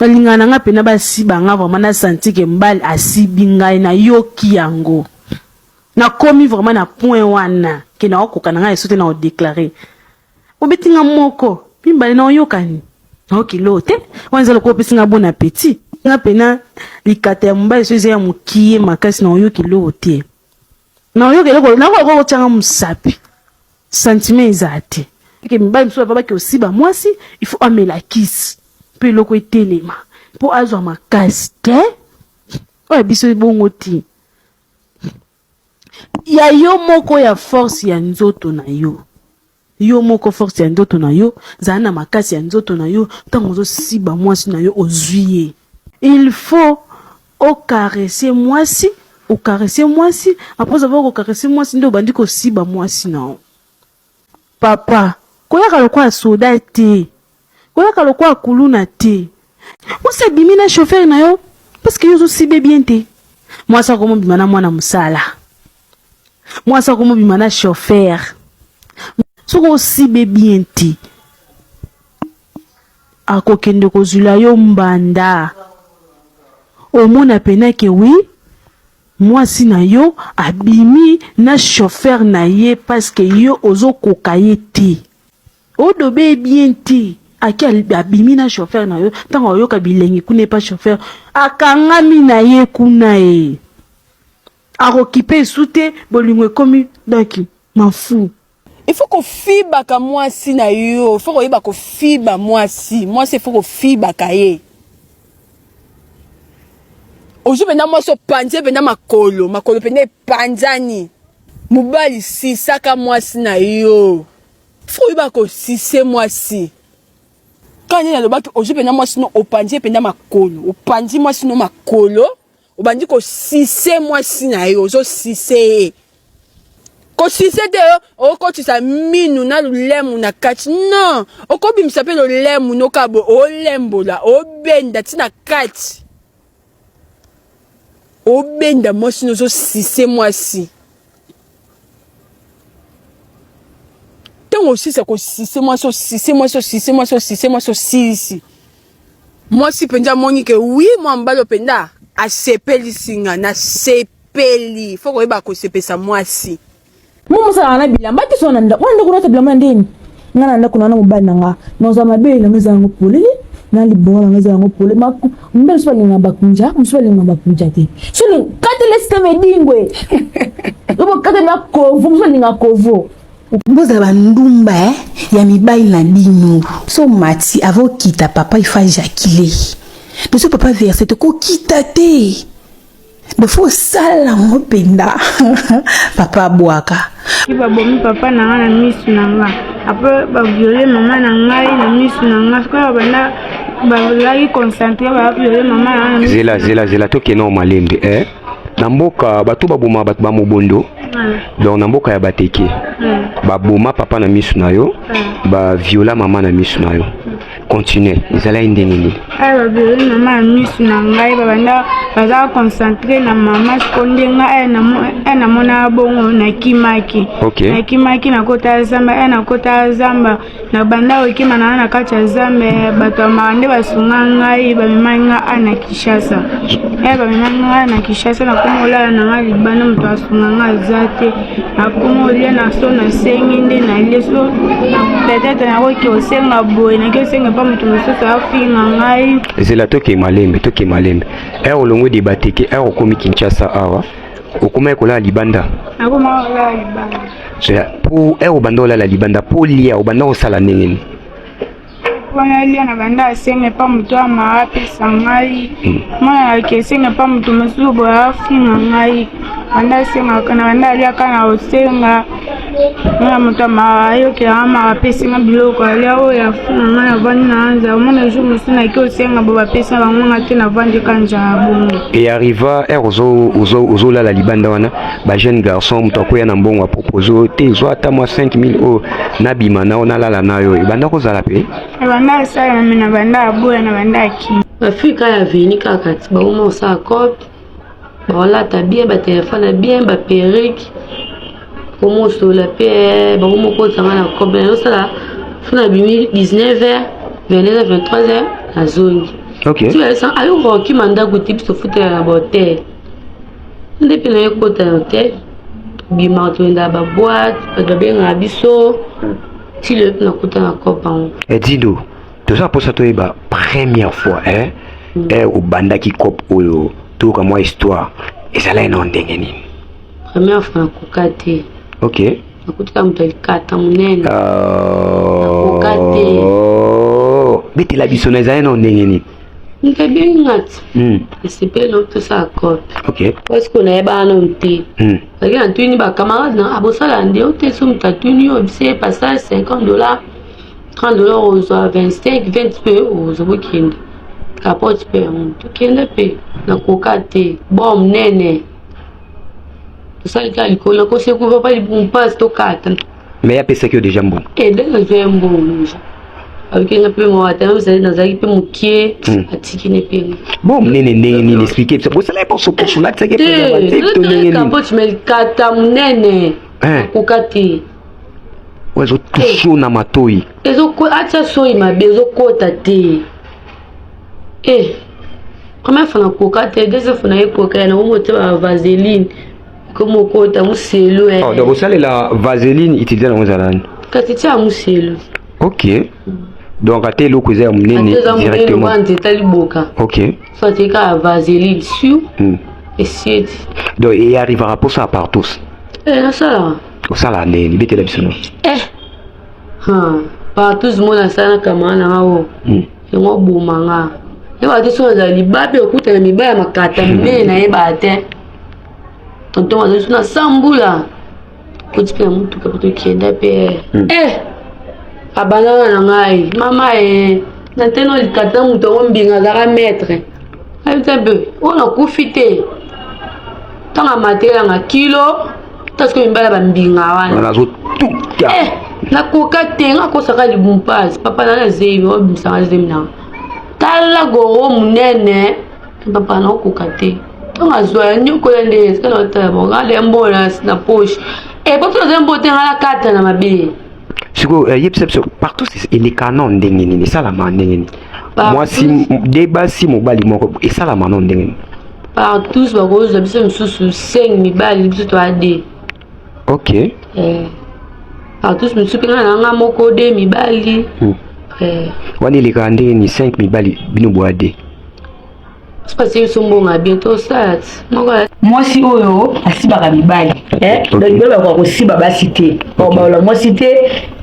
balingana nga pena basiba nga vraiment na senti ke mbali asibi ngai na yoki yango na komi vraiment na point wana ke na okoka na nga esote na odéclarer obeti nga moko bimbali na oyokani na okilote wanza loko pesi nga bon appétit nga pena likata ya mbali so ya mukie makasi na oyokilote na oyokiloko na ko tanga musapi sentiment ezate ke mbali mso baba ke osiba mwasi il faut amela kisi pe loko etelema po azwa makasi te oya biso bongo ti ya yo moko ya force ya nzoto na yo yo moko force ya nzoto na yo zana makasi ya nzoto na yo tango zo siba mwasi na yo ozwiye il faut au caresser mwasi après avoir caresser mwasi ndo bandi ko siba mwasi na papa koyaka lokwa soda te koyaka lokwa kuluna te mwasi abimi na chauffeur na yo parce que yo zo sibe bien te mwasi akomo bima na mwana musala mwasi akomo bima na chauffeur soko sibe bien te akokende kozula yo mbanda omona pena ke oui mwasi na yo abimi na chauffeur na ye parce que yo ozo kokaye te odobe bien te aki abimi na chauffeur na yo tango oyoka bilengi kuna pa chauffeur akangami na ye kuna e akokipe sute bolingo ekomi donc m'en fous. Il faut qu'on fiba ka mwasi na yo, il faut qu'on yeba ko fiba mwasi il faut qu'on fiba ka ye. Ojo penda mwasi panje penda makolo penda panjani. Mubali si saka mwasi na yo. Faut yeba ko sise mwasi. Quand il y a le bac ojo penda mwasi no opanje penda makolo, opanji mwasi no makolo, obandi ko sise mwasi na yo, ozo sise. Ko sise de oko tu sa minu na lemu na kati non oko bimisa pe lo lemu no kabo o lembo la o benda tina kati o benda mwasi no zo sise mwasi tango sise ko sise mwasi penja moni ke oui mwambalo penda a sepeli singa na sepeli foko eba ko sepesa mwasi Mumu sa ana bilamba ti so nanda wanda kuna bilamba ndeni ngana nda kuna na mubana nga noza mabele ngeza ngopole na libona ngeza ngopole mbele so linga bakunja te so katele sisteme dingwe ubo katele na kovu so linga kovu mboza bandumba ya mibai na dino so mati avant kita papa il faut éjaculer de ce papa verset ko kita te il faut sala ngopenda papa boaka Iba bomi papa na nga na misu na nga. Après ba violer maman na ngai na misu na nga. Kwa bana ba lagi concentré ba violer maman na nga. Zela to ke no malembe na mboka batu baboma batu ba mobondo. Donc na mboka ya bateke. Ba boma papa na misu na yo, ba viola maman na misu na yo. Continue, ezala indeni. Ba violer maman na misu na ngai ba banda baza concentré na maman skondenga na mona bongo na kimaki. Okay. Na kimaki na kota zamba na kota zamba na banda okima na kati zamba bato mande basunga ngai ba mimanga ana Kishasa. Ba mimanga na Kishasa na komola na ngali bana mto asunga ngai zate na komolia na so na senginde na leso peut-être na ko osenga boy na ko senga pa mto mosusu afinga ngai. Zela toke malembe. Olongo de bateke okomi Kinshasa awa okoma ekola libanda akoma la libanda pour bandola la libanda pour lia obanda osala nini wana lia na banda senge pa muto ama apesa ngai mwana kesenge pa muto musubo afinga ngai banda senga kana banda lia kana osenga mwana muto ama yoke ama apesa nga biloko alia o ya funga ngai avani na anza mwana jumu sina ki osenga bo bapesa bango ngate na vandi kanja bongo et arriva ozo la libanda wana ba jeune garçon muto akoya na mbongo a proposer te zo ata moi 5000 o na bimana ona lala nayo banda ko zala pe banda sala na banda aboya na banda ki Afrika ya veni kakati ba umo sa cop ba wala ta bien ba téléphone bien ba perruque umo so la pe ba umo ko tsanga na cop na sala funa bimi 19h 22h 23h na zone Ok. Tu as ça ayo roki manda ko type se foutre la botte. Depuis na ekota hotel. Bima to nda ba boîte, ba bien biso. Si le na kota na copain. Et dis-nous, tout ça pour ça toi ba première fois au banda qui cop oyo tout comme moi histoire. Et ça là non ndengeni. Première fois na kokate. Ok. Na kota mutali kata munene. Mais tu la biso na za non ndengeni. Nka bien ngat. C'est pas l'autre ça cop. Ok. Parce qu'on est ba non té. Regarde tu ni ba camarade na abosala ndé o té sum tatuni o c'est pas ça $50, $30 aux 25, 20 peu aux week-end. Capote peu on tout kende peu na kokate bom nene. Ça le cas il ko se ko pas li bon passe to kata. Mais ya pesa que déjà bon. Et donc je un bon. Avec un peu moi attends vous allez dans un peu mon pied atiki ne pe. Bon nene expliquer ça pour ça là pour là ça que pour nene. Capote mais kata nene. Kokate. Wezo tusho na matoi. Ezo ko acha so imabe ezo kota te. Comment faire na kokate deuxième fois na ekoka na moto ba vaseline. Comme kota muselo Oh donc ça la vaseline utilisée dans Zalane. Katiti a muselo. OK. Donc à tel que ça nene directement. OK. Soit tu as vaseline sur et c'est donc il arrivera pour ça par tous. Ça ça la nene bete la biso. Par tous mon sana kama na o. Ngo bumanga. Et va te so za libabe okuta na mibaya makata mene na eba te. Tonton wa na sambula. Ko tipe mutu ka to kienda pe. Abana na ngai mama na teno likata mutu ombinga za maître. Ayo tabe ona kufite. Tanga matela nga kilo. Parce que mbala bambinga wana. Na zo tout. Na kokate nga ko saka libumpas papa na zeyi o bisanga zemi na. Tala goro munene papa na kokate. Tanga zoya nyoko lende skala ta bonga le mbona na poche. Parce que zembo tenga la kata na mabe. Siko partout c'est les canons ndengeni ça la mandengeni. Moi si débat si mobali moko et ça la manon ndengeni. Partout ba cause biso msusu 5 mibali biso to ade. OK. Partout msusu pinga na moko de mibali. Wani les ndengeni 5 mibali bino boade. C'est parce que son bon bientôt ça. Moi si oyo asibaka mibali donc beba ko siba ba cité o ba la moi cité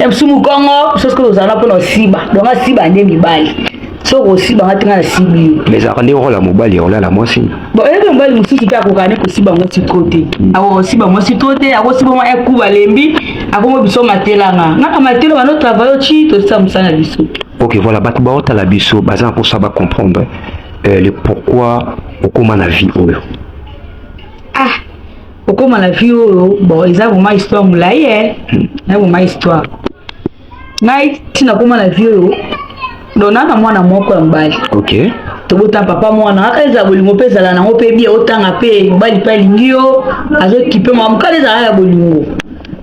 msumu kongo parce que ozana pona siba donc asiba nde mibali so ko siba ngatinga na sibi mais ça rende rôle la mobali on la moi si bon ebe mobali mususu ka ko kane ko siba ngoti côté awo siba moi si côté awo siba moi ekuba lembi akomo biso matelanga ngaka matelo bano travail chi to sa musana biso. OK voilà batu ba ota la biso bazan pour ça va comprendre le pourquoi comment la vie okoma la vie bon eza vraiment histoire mulaye na vraiment histoire ngai tina koma la vie dona na mwana moko ya mbali. OK tobota papa mwana akaza bolingo pesa la nango pe bia otanga pe mbali pa lingio azo kipe mwa mkaleza ya bolingo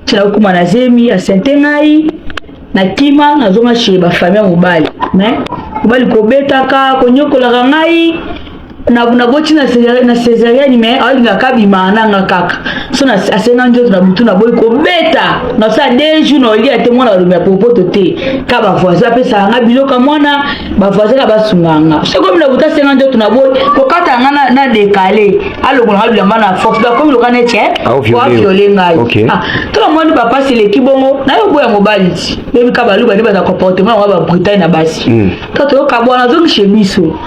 tina koma na zemi a sentengai na kima na zonga chez ba famille mobali mobali ko betaka ko nyokola ngai na boti na césarienne mais alinga kabima nanga kaka so na asena njoto na butu na boy ko beta na sa deju no lia te mwana lumia popoto te ka ba voisin pesa nga biloka mwana ba voisin ka basunganga so comme na buta senga njoto na boy ko kata nga na décaler aloko na bilamba na force ba comme lokane tie ko violer ngai to la mwana papa c'est l'équipe bongo na yo boya mobali ti bebi ka baluba ne ba comportement wa ba Bretagne na basi to ka bwana zo chemiso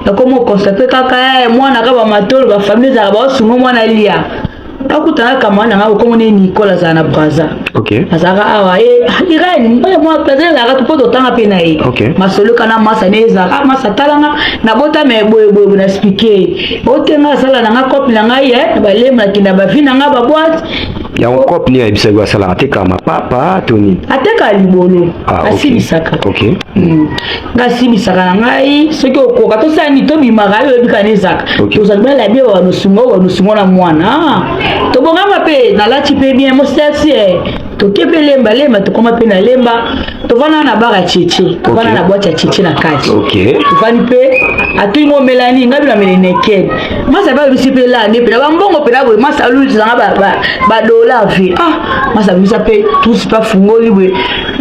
na komo constater ka mwana ka ba matolo ba famille za ba sungo mwana lia akutana kama na ngabo komo ne Nicolas za na Braza. OK azaka awa Irene ba mo plaisir la ka poto tanga pe na masolo kana masa neza ka masa talanga na bota me boye na expliquer otenga sala na nga copine na ngai ba lema kinda ba vina nga ba boîte ya on copine ya bisagwa sala ateka ma papa Tony ateka libolo asibisaka. OK ngasibisaka na ngai soki okoka to sani to bimaka yo bikanezaka to zalba la bio wa no sungo na mwana to bongama pe na lati pe bien mo sexy tokepe lemba lemba tokoma pe na lemba tovana na bara cheche tovana na boîte ya cheche na kati tovani pe atui mo melani ngabi na mele naked masa ba bisi pe la ne pe ba mbongo pe na bo masa lu zanga ba dollar fi masa bisi pe tous pas fungoli we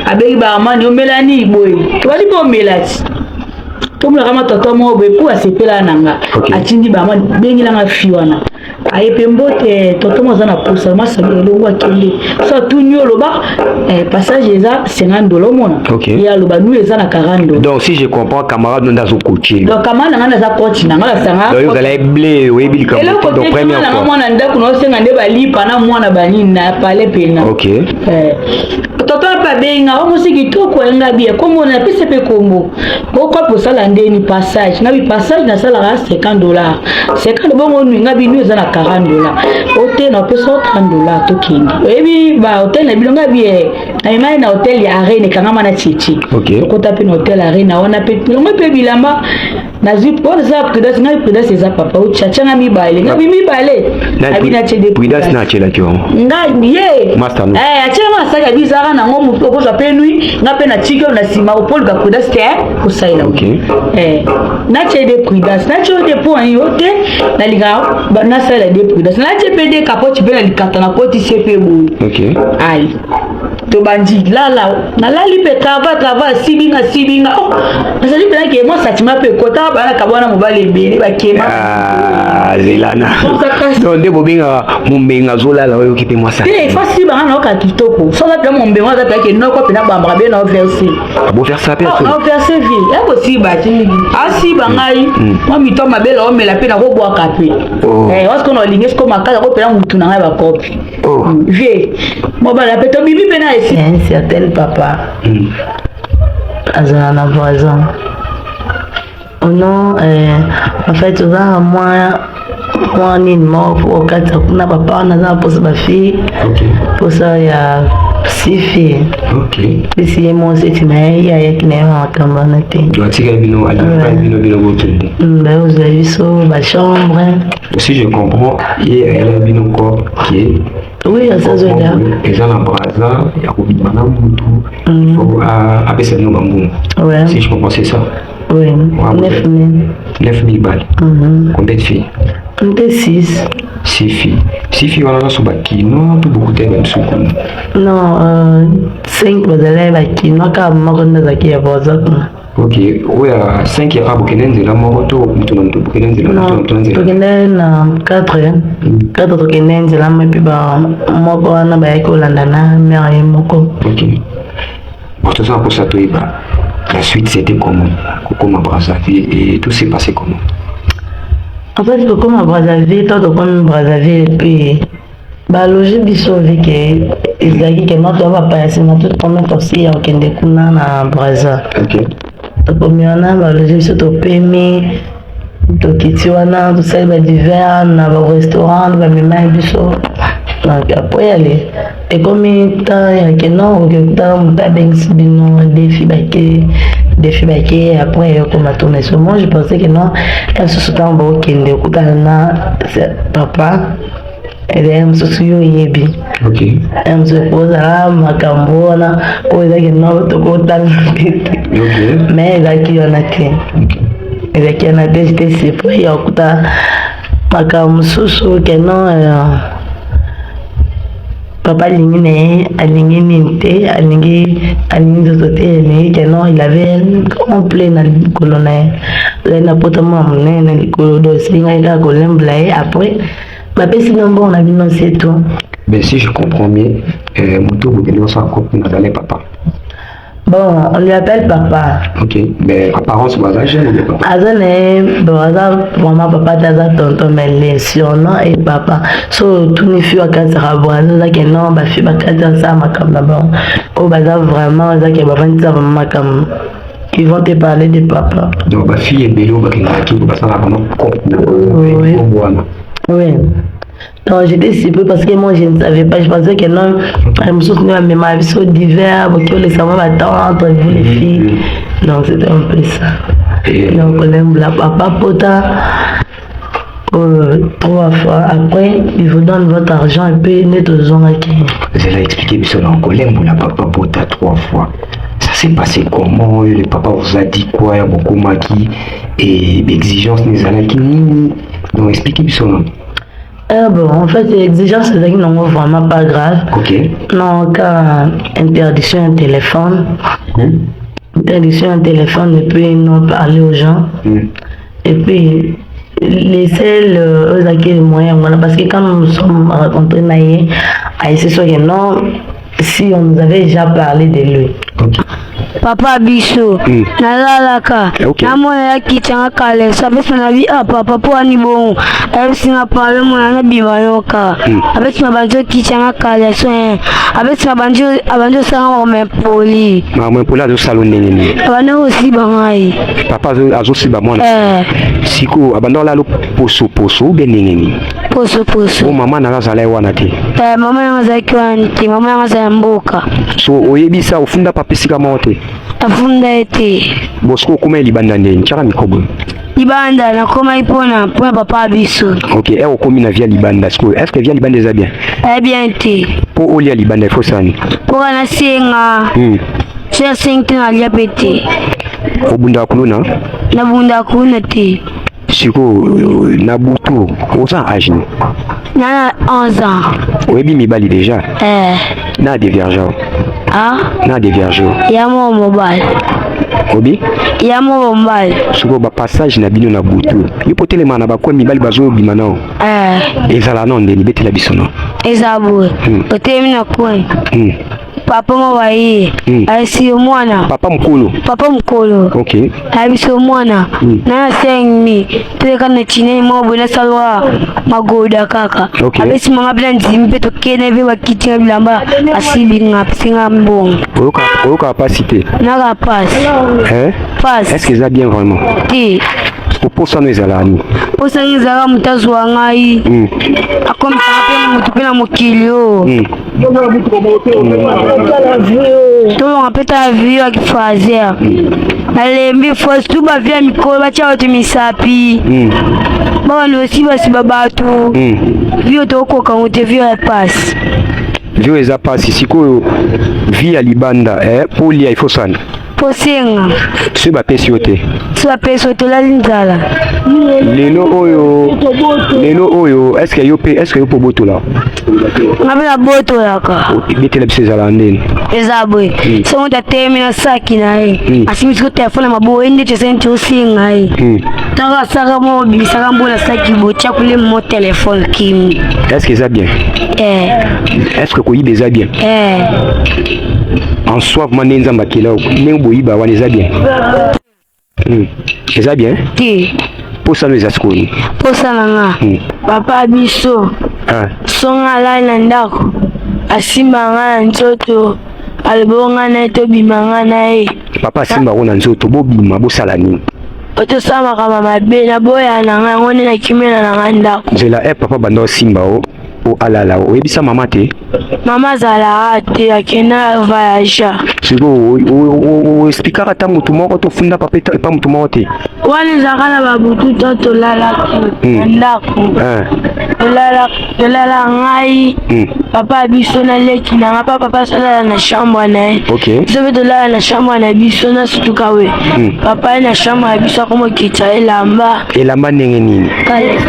abeki ba amani o melani boy tovani pe o melati tomula kama toto mo be pour asepela nanga atindi ba amani bengi nanga fi wana ayepe mbote toto mo zana posa masa longo akende so tunyo loba passage eza $50 mona ya loba nous eza na $40. Donc si je comprends camarade nous dans coaché donc camarade nanga za coach nanga la sanga donc vous allez blé oui bil comme donc première fois mwana ndako no senga nde balipa na mwana banini na pale pena toto pa benga o musiki toko enga bia komo na pese pe kombo ko pour ça la ndeni passage na bi passage na sala $50 50 bongo nga bi nous eza na $40 hôtel na pesa $30 to kindi ebi ba hôtel na bilonga bien na imai na hôtel ya arena kangama na chichi ko tape na hôtel arena wana pe bilonga pe bilamba na zip pour ça prudence ngai prudence eza papa o chachanga mi baile ngabi mi baile abina chede prudence na chela kyo ngai ye achema saka bizara na ngomu ko so pe nui nga pe na chiko na sima o pol ka prudence te ko saila na chede prudence na chede point yote na liga na sala de prudence na chepede kapoti pe na likata na poti CP bu ai to bandi lala na lali pe kava sibinga na sali pe ke mo satima pe kota ba na kabwana mobali bele ba kema zelana donc de bobinga mumbenga zola la yo kipe moi ça facile ba na ka kitoko so la pe mumbenga za pe ke no ko pe na bamba be na verser bo faire ça personne na verser vie e possible ba tini asi ba ngai mo mi to mabela o mela pe na ko boa kape parce qu'on a ligné ce comme akala ko pe na mutu na ngai ba kopi vie mo ba la pe to bibi pe na ici un certain papa azana voisin. Oh non, en fait, moi, ni mort pour quatre na papa, on a posé ma fille. Pour ça, il y a 6 filles. Et si moi, c'est une il y a qui n'est pas en campagne. Tu as tiré bino à bino vous avez vu ça, ma chambre. Si je comprends, il y a bino corps qui est. Oui, ça c'est là. Et ça, la braza, il y a beaucoup de madame, il faut appeler ça nous bambou. Si je comprends, c'est ça. Oui, 9 000. 9 000 balles. Combien de filles? On était 6. 6 filles. 6 filles, on a sur Baki. Non, tout beaucoup de même sous. Non, 5 vous allez Baki. Non, car moi, on a Zaki à Bozak. Ok, oui, 5 il y a Bokenen, c'est la moto, Bokenen, c'est la moto. Bokenen, 4. 4 Bokenen, c'est la moto. Moi, on a Bayako Landana, mère et Moko. Ok. Pour tout ça, pour ça, la suite c'était comment? Comment Brazzaville et tout s'est passé comment? En fait, comment Brazzaville, toi, comme Brazzaville, puis bah logique biso avec ezaki que notre va passer na toute première aussi au Kende kuna na Brazza. OK. Donc miona bah logique biso to pemi to kitiwana to ça ba divers na ba restaurant ba mema biso. Donc après aller et comme ta ya que non que ta muta bengs bino défi baké après comme a tourné sur moi je pensais que non elle se soutait en bas Kende kutana papa elle se souvient yebi. OK. Elle se pose là makambona ko ezaki no to ko tan. OK. Mais ezaki ona te. Ezaki ona te j'étais surpris ya kuta makamsusu que non papa lingine alingi ninte alingi zote mais que non il avait un complet na colonel na potamo amne na likolo do singa ila kolembla après on a vu non c'est tout. Mais si je comprends bien, Moutou Boukelo s'en couple dans papa. Bon, on lui appelle papa. Ok, mais apparence voisage ou bien papa? Azane, vraiment papa t'as tonton mais les surnoms et papa. So tout ne fut à quatre rabois, là que non, bah fut à quatre ça ma comme d'abord. Oh bah vraiment, là que bah ça vraiment comme. Ils vont te parler de papa. Donc ma fille est belle, bah qui va ça vraiment oui. Oui. Non, j'étais surpris parce que moi je ne savais pas. Je pensais que non, je me souvenais de mes avis sont divers, que les savants m'attendent entre vous les filles. Donc c'était un peu ça. Donc on aime la papa pota. 3 fois. Après, il vous donne votre argent et puis net aux gens qui. Vous allez expliquer, monsieur Lancolin, vous la papa bota 3 fois. Ça s'est passé comment? Le papa vous a dit quoi? Il y a beaucoup maki et l'exigence n'est pas là. Donc expliquez, monsieur. Bon, en fait, l'exigence, c'est non vraiment pas grave. Ok. Non, car interdiction un téléphone. Interdiction un téléphone et puis non parler aux gens. Et puis laisser les moyens. Voilà, parce que quand nous nous sommes rencontrés, c'est sûr que non, si on nous avait déjà parlé de lui. Okay. Papa biso nalalaka namona yakitanga kale sabesi na bi papa po ani bon abesi na parle mona na bibayoka abesi na banjo kitanga kale so abesi na banjo sanga me poli ma poli azo salon nini abana aussi bangai papa azo si ba mona siko abanda la lo poso benini poso o mama na zala wana te mama na zaki wana te mama na za mboka so oyebisa ofunda papisika mote afunda ete bosko kuma libanda ndeni chaka mikobo libanda na koma ipona pour papa biso. OK, et okomi na via libanda. Est-ce que via libanda est bien? Bien te. Pour olia libanda il faut ça ni. Pour na senga. C'est 5 na lia pété. Obunda kuluna? Na bunda kuluna te. Siko na butu oza âge ni. Na 11 ans. Oyebi mibali déjà. Na des vierges. Na des vierges. Ya mo mobile. Obi? Ya mo mobile. Siko ba passage na bino na butu. Ipo telema na ba kwa mibali bazo bima nao. Ezala nonde ni beti la bisono. Ezabo. Otemi na kwa. Papa mwaye. Aisi mwana. Papa mkolo. Papa mkolo. OK. Aisi mwana. Na sengi. Teka na chine mo bona salwa magoda kaka. Aisi manga bila nzimbe to kene be wakiti bilamba asibi ngapsinga mbongo. Oyoka capacité. Na capacité. Passe. Est-ce que ça bien vraiment? Ti. Pour ça nous allons. Pour ça nous allons mutazwa ngai. Akom tape mutupena mokilio. Tout on peut ta vie avec fazer. Alembi force tout ba via mikolo ba cha watu misapi. Baba no si babatu. Vio to ko ka wote vio passe. Vio eza passe siko via libanda poli il faut ça. Posenga. Tu ba pesi yote. Tu ba pesi yote la linzala. Lelo oyo est-ce que yo po boto là? Ngabela boto là ka. Bete la bise zala ndeni. Ezabwe. So on ta termina saki na asimi ko telefone mabo ende chesenti osinga Tanga saka mo bisaka mbona saki botia kule mo téléphone kimi. Est-ce que ça bien? Est-ce que koyibe za bien? En soi manenza makela nengo yiba wana za bien. C'est ça bien? Ti. Pour ça nous askoni. Pour ça nga. Papa biso. Songa la na ndako. Asimba nga nzoto. Albonga na to bimanga na e. Papa simba ona nzoto bobima bosala nini? Oto sama kama mabe na boya na nga ngone na kimena na nga ndako. Zela papa bando simba o alala o ebisa mama te. Mama zala ate akena voyage. Siko o expliquera ta mutu moko to funda papa pa mutu moko te. Wani zakana babutu to lala ndako. Lala ngai. Papa biso na leki na papa sala na chambre na. OK. Sobe to lala na chambre na biso na situkawe. Papa na chambre biso komo kita elamba. Elamba ndenge nini?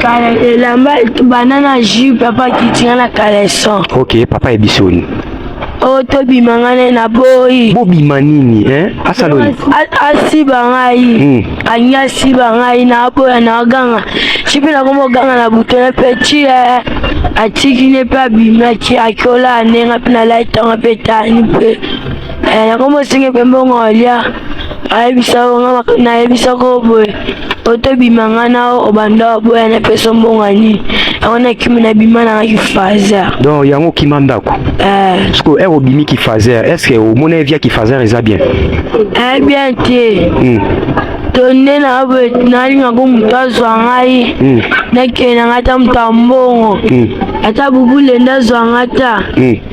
Kale elamba banana jus papa kitinga na caleçon. OK, papa ebisoni. To bimangane na boy. Bo bimanini asaloni. Asiba ngai. Anya siba ngai na boya na ganga. Chipina komo ganga na butona petit atiki ne pa bimaki akola nenga pina laita ngapeta ni pe. Na komo singe pembo ngolia. Aibisa nga na aibisa ko boy. Oto bimangana obanda boya na peso mbongani. Aona kimi na bimana kifaza. Donc yango kimanda ko. Parce que obimi qui faisait, est-ce que au monnaie via qui faisait ça bien? Bien te. Tonne na bo na linga ko mutazo ngai. Na kena ngata mtambongo. ata bubule ndazwanga ta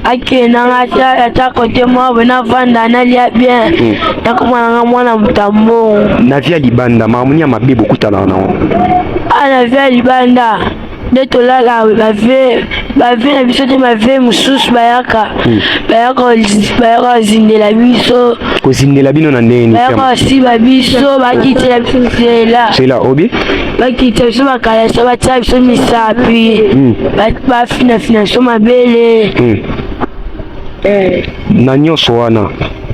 akendanga ta ata kote mwa bona vanda nalia bien nakomana mwana mutambo na via libanda mamunya mabibo kutala na ana via libanda de tolala bave na biso te bave mususu bayaka zindela biso kozindela bino na ndeni bayaka siba biso bakitela biso sela obi bakitela biso bakalasa batia biso misapi bafinafina biso mabele na nyonso wana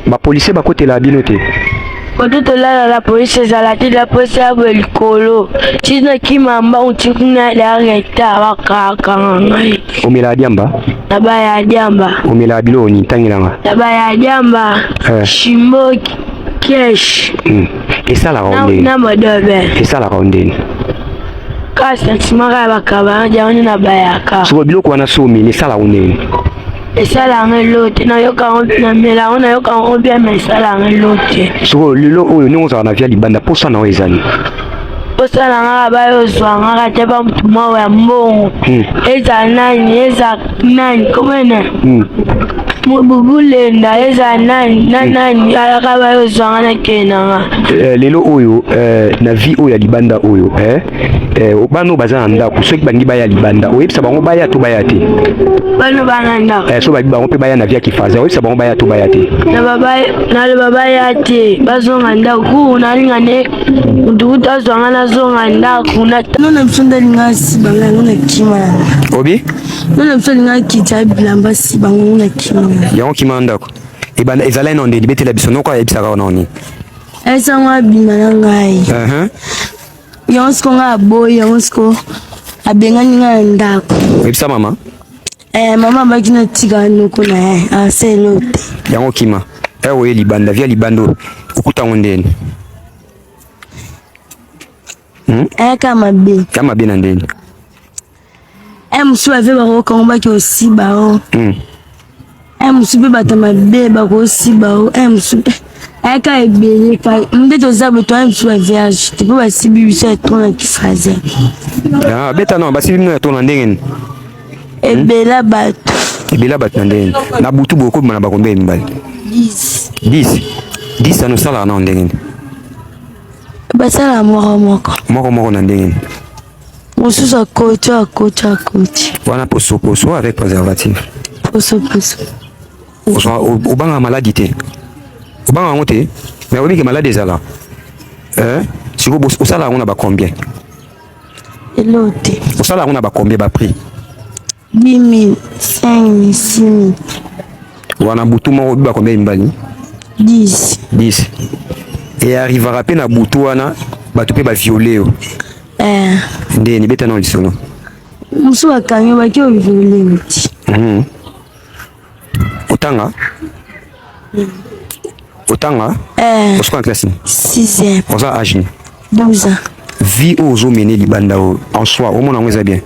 bapolisie bakotela bino te kote tolala la polisi ezala te la polisi ya likolo tina kimamba utikuna la reta bakakanga ngai omela diamba na baya diamba omela biloni tangilanga na baya diamba shimbo kesh esala ronde na modobe esala ronde kasa timaka bakaba jawani na bayaka so biloko wana somi esala ronde esala ngelote na yoka na mela ona yoka obia na esala ngelote so lelo oyo ningo za na via libanda posa na ezali posa na ngaka bayo zwanga kate ba mtu mwa ya mbongo eza nani komena mubulenda eza nani alaka bayo zwanga na kenanga lelo oyo na vie oyo ya libanda oyo bano baza na ndako soki bangi baya libanda oyebisa bango baya to baya te bano bana ndako so babi bango mpe baya na via kifaza oyebisa bango baya to baya te na baya te bazonga ndako nalinga ne mutu azwanga nazonga ndako nona biso ndalinga sibanga yango na kima obi nona biso alinga kita bilamba sibanga yango na kima yango kima ndako ebanda ezala ina ondeni betela biso noko ayebisaka wana oni esango abima na ngai yango siko nga aboyi yango siko abengani nga na ndako oyebisa mama mama abaki na tika noko na ye aselo te yango kima oye libanda via libanda okutango ndeni kama be na ndeni mosusu bave bakokango baki osiba o mosusu mpe bato mabe bakosiba o mosusu aka ebele nde toza boto aye mosusu bavierge te mpo basibi biso ya tona kifaze beta no basibi bino ya tona ndenge ebela bato na ndenge na butu bokobima na bakombe ya mibali 10 ano osalaka nao ndenge basala moko na ndenge mosusu akoti wana poso avec préservatif poso obanga maladi te obanga yango te mais obiki maladi ezala siko osala yango na bacombien elo te osala yango na bacombien baprix 10 000 5 000 6 000 wana butu moko obiba combien ya mibali 10 et arrivera pe na butu wana bato mpe baviole yo ndeni beta na lisolo mosusu bakangi baki oviole ti otanga osuka na classe 6e oza âge 12 ans vie oyo ozomene libanda oyo en soi omona yango eza bien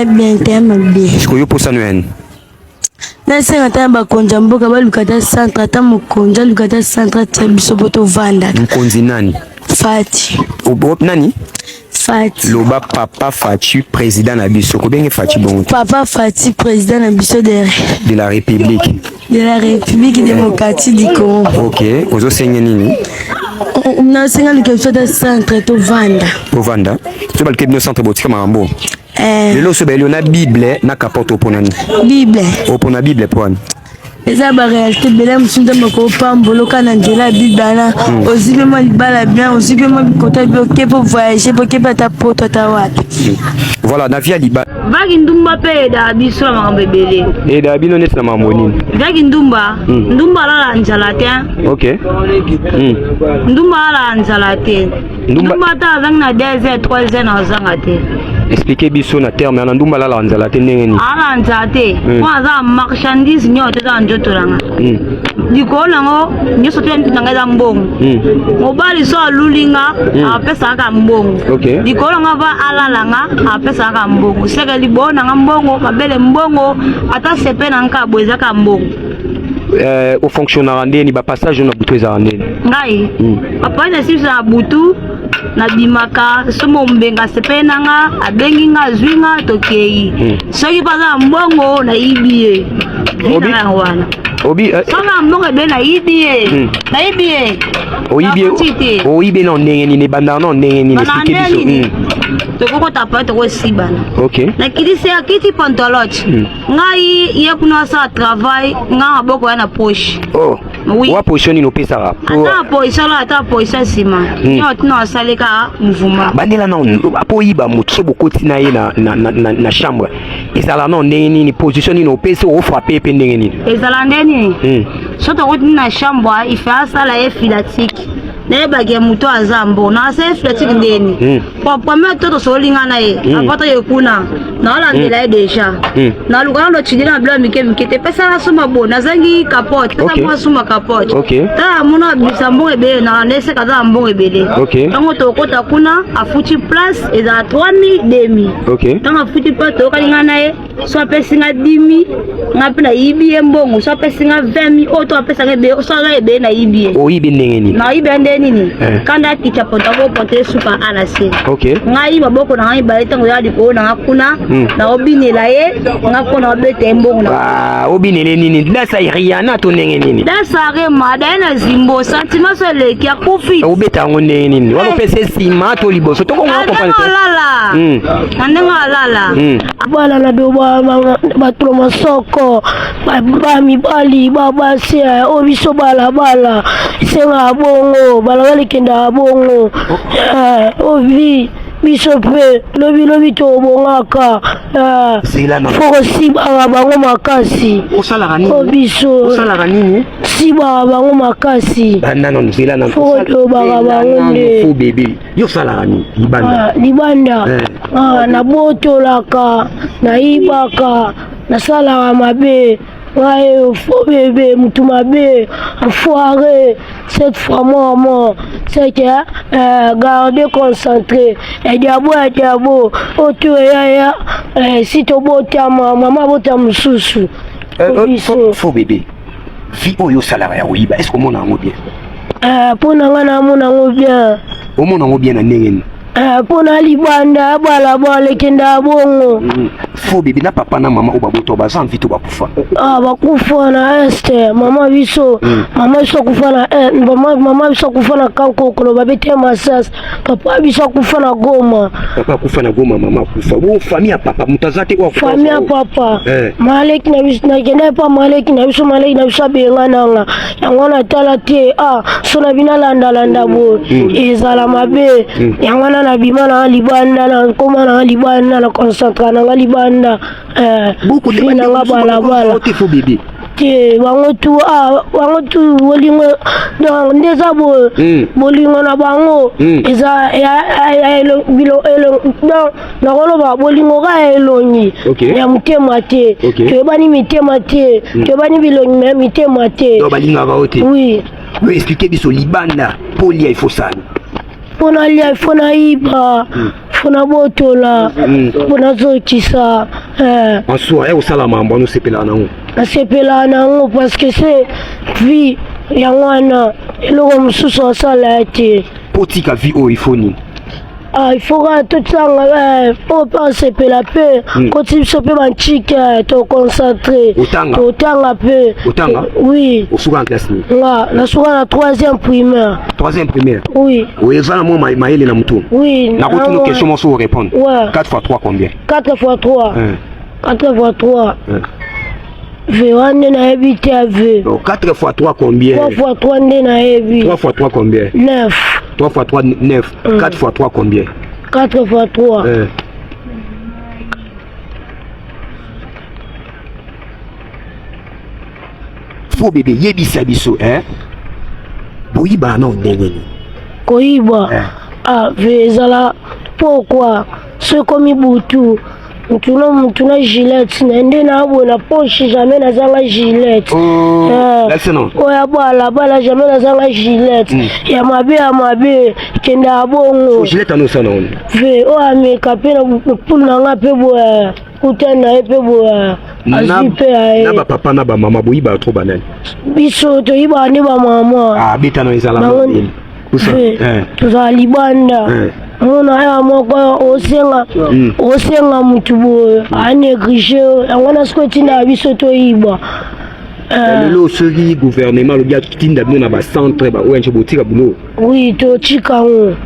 bien te mabe sikoyo posano yani nasenga ata bakonzi ya mboka baluka ata centre ata mokonzi aluka ata centre atia biso po tovanda mokonzi nani Fati nani Fati loba papa Fati président na biso kobenge Fati bongo papa Fati président na biso de la République démocratique du Congo. Ok ozo senga nini na senga luka biso ata centre tovanda so baluka bino centre botika mambo lelo so belo na bible na capote oponani opona bible poni eza ba réalité bela musunza mako pamboloka na nzela bibana ozibe mo libala bien ozibe mo bikota bioke po voyager po ke bata poto ta wapi voilà na via liba vaki ndumba pe da biso ma bebele et da bino net na mamoni vaki ndumba la nzala te OK ndumba la nzala te ndumba ta zang na 2h 3h na zanga te expliquer biso na terme na ndumba la nzala te ndenge ni ala nzala te kwa za marchandise nyoto za njotolanga dikolo ngo nyoso te ntanga za mbongo mobali so alulinga apesa ka mbongo dikolo nga va alalanga apesa ka mbongo seka libona nga mbongo mabele mbongo ata sepe na nka bweza ka mbongo au fonctionnaire ndeni ba passage na butu za ndeni ngai papa na sisi na butu na bimaka somo mbenga sepe nanga abengi nga zwinga tokei soki paza mbongo na ibie wana Obi sanga mbongo be na ibie oyibe no ndenge nini banda no ndenge nini expliquer biso tokoko tapa toko sibana OK na kiti ya kiti pantaloche ngai ye kuna sa travail nga boko na poche oui wa position no pesa ra ata position sima yo tino asaleka mouvement bandela no apo yiba mutso bokoti na ye na chambre ezala no ndenge nini position no pesa o frapper pe ndenge nini ezala ndeni soto kuti na chambre il fait asala ye filatique ne bage muto azambo na se filatique ndeni kwa premier toto solinga na ye apata ye kuna na la ndela ye deja na lugano lo chidina bla mike te pesa na suma bona zangi capote pesa kwa suma capote ta mona bisambo ebe na nese kaza mbongo ebele tango to kota kuna afuti place eza 3000 demi tango afuti pa to kalinga na ye so pesa nga 10000 ngapi na ibi mbongo so pesa nga 20000 oto pesa nga be so nga ebe na ibi o ibi ndenge nini na ibi nini kanda kichaponta bo pote suka anase ngai maboko na ngai baleta ngo yadi ko na kuna na obinela ye ngakona obete mbongo na obinele nini dasa iriana to ndenge nini dasa re mada na zimbo sentiment so leki akufi obeta ngo ndenge nini walo pese sima to liboso to ko ngako pale ndenga lala bala na doba batlo masoko ba mibali baba sia obiso bala senga bongo bala kenda bongo ovi bisope lobi to bongaka foko siba bango makasi osala nini obiso osala nini siba bango makasi banda non zela na foko bango nde fo bébé yo sala nini libanda na botolaka na ibaka na sala mabe ouais faux bébé mutu mabe enfoiré cette fois moi c'est que garder concentré et diabo oto ya si to bota mama bota mususu faux bébé vi oyo salarié ya oyiba est-ce que mona ngo bien pona ngana mona ngo bien o mona ngo bien na ndenge pona libanda bala kenda bongo fo bébé na papa na mama obaboto bazan vito bakufa bakufa na este mama biso kufa na mama biso kufa na kankokolo babete masas papa biso kufa na Goma mama kufa wo famille ya papa mutazate wa famille ya papa maleki na biso na kenda pa maleki na biso benga nanga yango na tala te so na bina landa bo ezala mabe yango na bimana libanda na koma na libanda na concentra na libanda beaucoup de bala fo bébé te bango tu bolingo donc ndeza bolingo na bango eza bilo donc na koloba bolingo ka elongi ya mutema te tebani mitema te tebani bilongi me mitema te do balinga ba ote oui me expliquer biso libanda poli il faut ça pona lia fona iba fona botola fona zokisa en soi au salama mbano sepela nango nasepela nango parce que c'est vie yangwana eloko mususu asala te potika vie o ifoni il faut que tout ça pour penser pe la paix quand il se peut manchike to concentrer to tanga peu oui au souvent en classe na souvent na troisième primaire oui oui ça moi maïle na mutu oui na ko une question moi faut répondre 4 x 3 combien 4 x 3 4 x 3 Véane na habité à V. 4 x 3 combien 3 x 3 na hebi. 3 x 3 combien 9. 3 x 3 9. 4 x 3 combien 4 x 3. Faux bébé yebisa biso boyiba na ndenge ni. Koyiba. Vezala pourquoi ce comme butu Mutuna Gillette, n'a na poche jamais na zanga Gillette. Oya bala jamais na zanga Gillette. Ya mabe kenda bongo. Gillette anu sana on. Ve o ame kapena pour na ngape bo kutana epe bo azipe na ba papa na ba mama boyiba trop banal. Biso to yiba ne ba mama. Beta no ezala. tozala libanda mona aya moko osenga mutu boye anéglige yango na siko etinda biso toyibwa lelo soki gouvernement lobi atinda bino na bacentre baoyanje botika bulo oui totika ngo